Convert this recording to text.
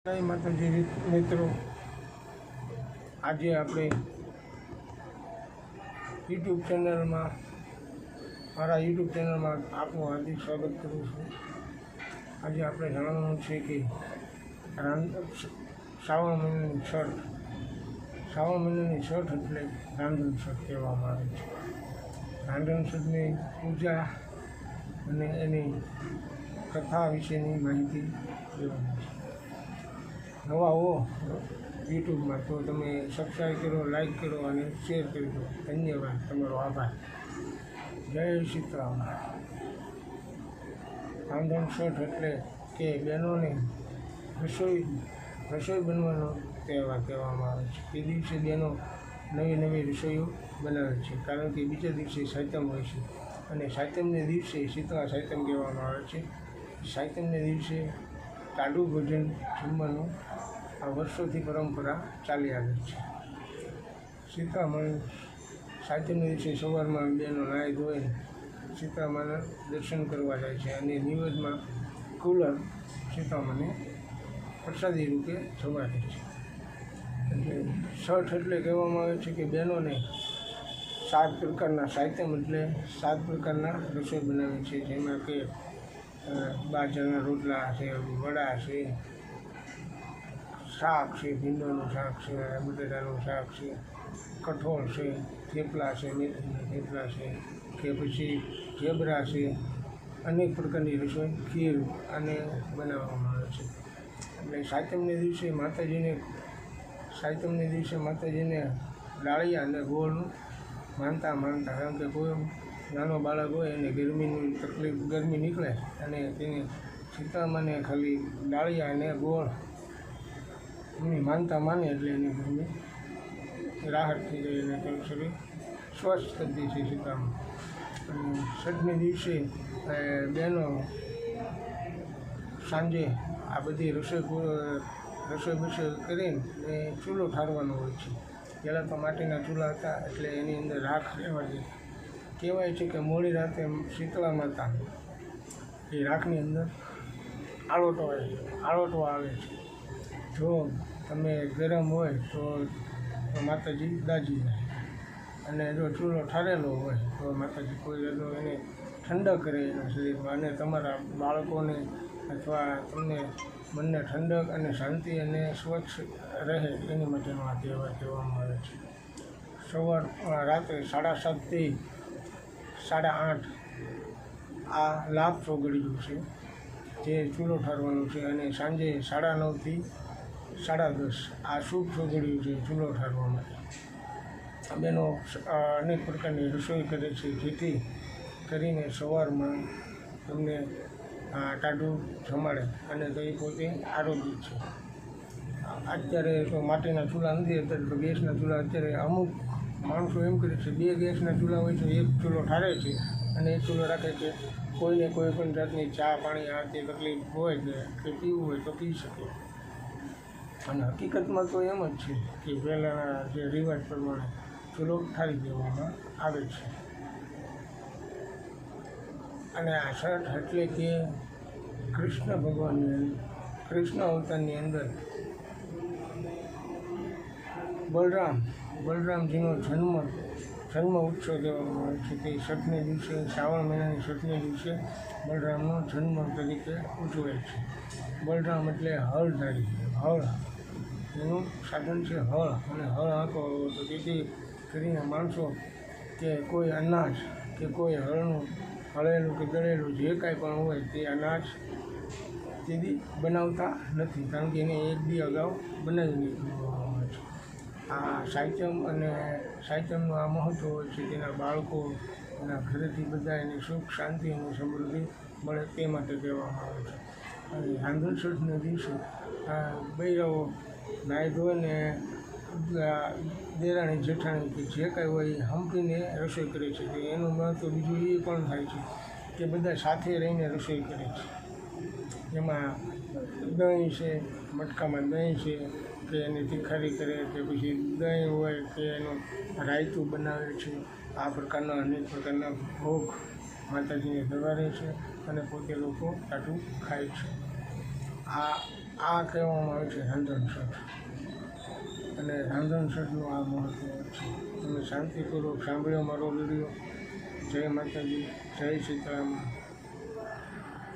જય માતાજી મિત્રો, આજે આપણે મારા યુટ્યુબ ચેનલમાં આપનું હાર્દિક સ્વાગત કરું છું। આજે આપણે જાણવાનું છે કે શ્રાવણ મહિનાની છઠ એટલે રાંધણ છઠ કહેવામાં આવે છે। રાંધણ છઠની પૂજા અને એની કથા વિશેની માહિતી દેવાની છે। નવા હો યુટ્યુબમાં તો તમે સબસ્ક્રાઈબ કરો, લાઈક કરો અને શેર કરી દો। ધન્યવાદ, તમારો આભાર। જય સીતારામ। રાંધણ છઠ એટલે કે બહેનોને રસોઈ બનવાનો તહેવાર કહેવામાં આવે છે। એ દિવસે બહેનો નવી રસોઈઓ બનાવે છે, કારણ કે બીજા દિવસે સાતમ હોય છે અને સાતમને દિવસે શીતળા સાતમ કહેવામાં આવે છે। સાતમને દિવસે ટાઢું ભોજન જમવાનું આ વર્ષોથી પરંપરા ચાલી આવે છે। સાતમને દિવસે સવારમાં બહેનો નાહી ધોઈને સીતામાના દર્શન કરવા જાય છે અને નિવેદમાં કુલર સીતામાને પ્રસાદી રૂપે જમાડે છે। એટલે છઠ એટલે કહેવામાં આવે છે કે બહેનોને 7 પ્રકારના સાતમ એટલે 7 પ્રકારના રસોઈ બનાવે છે, જેમાં કે બાજરાના રોટલા છે, વડા છે, શાક છે, ભીંડાનું શાક છે, બટાટાનું શાક છે, કઠોળ છે, થેપલા છે, મેથીના થેપલા છે, કે પછી ઢેબરા છે, અનેક પ્રકારની રસોઈ ખીર અને બનાવવામાં આવે છે। એટલે સાતમને દિવસે માતાજીને ડાળિયા અને ગોળનું માનતા, કારણ કે કોઈ નાનો બાળક હોય એને ગરમી નીકળે અને તેને સીતામાને ખાલી ડાળિયા અને ગોળની માનતા માને એટલે એની ગરમી રાહત થઈ જાય અને તેનું શરીર સ્વસ્થ થઈ જાય છે સીતામાં। અને છઠને દિવસે બહેનો સાંજે આ બધી રસોઈ કરીને ચૂલો ઠારવાનો હોય છે। પહેલાં તો માટીના ચૂલા હતા, એટલે એની અંદર રાખ રહેવા દે। કહેવાય છે કે મોડી રાતે શીતળા માતા એ રાખની અંદર આળોટવા આવે છે। જો તમે ગરમ હોય તો માતાજી દાજી જાય, અને જો ચૂલો ઠારેલો હોય તો માતાજી કોઈ એને ઠંડક કરે એના શરીરમાં, અને તમારા બાળકોને અથવા તમને મનને ઠંડક અને શાંતિ અને સ્વચ્છ રહે એની માટેનો આ તહેવાર કહેવામાં આવે છે। રાત્રે 7:30 થી 8:30 આ લાભ ચોગડિયું છે, જે ચૂલો ઠારવાનું છે, અને સાંજે 9:30 થી 10:30 આ શુભ ચોગડિયું છે ચૂલો ઠારવા માટે। બહેનો અનેક પ્રકારની રસોઈ કરે છે, જેથી કરીને સવારમાં તમને ટાઢું જમાડે, અને તો એ પોતે આરોગ્ય છે। અત્યારે તો માટીના ચૂલા નથી, અત્યારે તો ગેસના ચૂલા। અત્યારે અમુક માણસો એમ કરે છે 2 ગેસના ચૂલા હોય છે, એક ચૂલો ઠારે છે અને એક ચૂલો રાખે છે। કોઈને કોઈ પણ જાતની ચા પાણી આ તે તકલીફ હોય કે પીવું હોય તો પી શકે। અને હકીકતમાં તો એમ જ છે કે પહેલાંના જે રિવાજ પ્રમાણે ચૂલો ઠારી દેવામાં આવે છે। અને આ છઠ એટલે કે કૃષ્ણ અવતારની અંદર બલરામજીનો જન્મ ઉત્સવ કહેવામાં આવે છે। તે છઠને દિવસે, શ્રાવણ મહિનાની છઠને દિવસે બલરામનો જન્મ તરીકે ઉજવાય છે। બલરામ એટલે હળધારી, એનું સાધન છે હળ, અને હળ હાંકો તો જેથી કરીને માણસો કે કોઈ અનાજ કે કોઈ હળેલું કે દળેલું જે કાંઈ પણ હોય તે અનાજ તેથી બનાવતા નથી, કારણ કે એને એક દી અગાઉ બનાવી નીકળવામાં આવે છે। આ સાતમનું આ મહત્ત્વ હોય છે, તેના બાળકો એના ઘરેથી બધા એની સુખ શાંતિ અને સમૃદ્ધિ મળે તે માટે કહેવામાં આવે છે। અને રાંધણ છઠના દિવસે બૈરાઓ નાહી ધોઈને દેરાણી જેઠાણી કે જે કાંઈ હોય એ હંપીને રસોઈ કરે છે। તો એનું મહત્ત્વ બીજું એ પણ થાય છે કે બધા સાથે રહીને રસોઈ કરે છે। એમાં દહીં છે, મટકામાં દહીં છે કે એની તીખારી કરે, કે પછી દહીં હોય કે એનું રાયતું બનાવે છે। આ પ્રકારના અનેક પ્રકારના ભોગ માતાજીને ધરાવે છે અને પોતે લોકો ટાઢું ખાય છે। આ કહેવામાં આવે છે રાંધણ છઠ, અને રાંધણ છઠનું આ મહત્ત્વ છે. તમે શાંતિપૂર્વક સાંભળ્યો મારો વિડીયો. જય માતાજી, જય સીતારામ.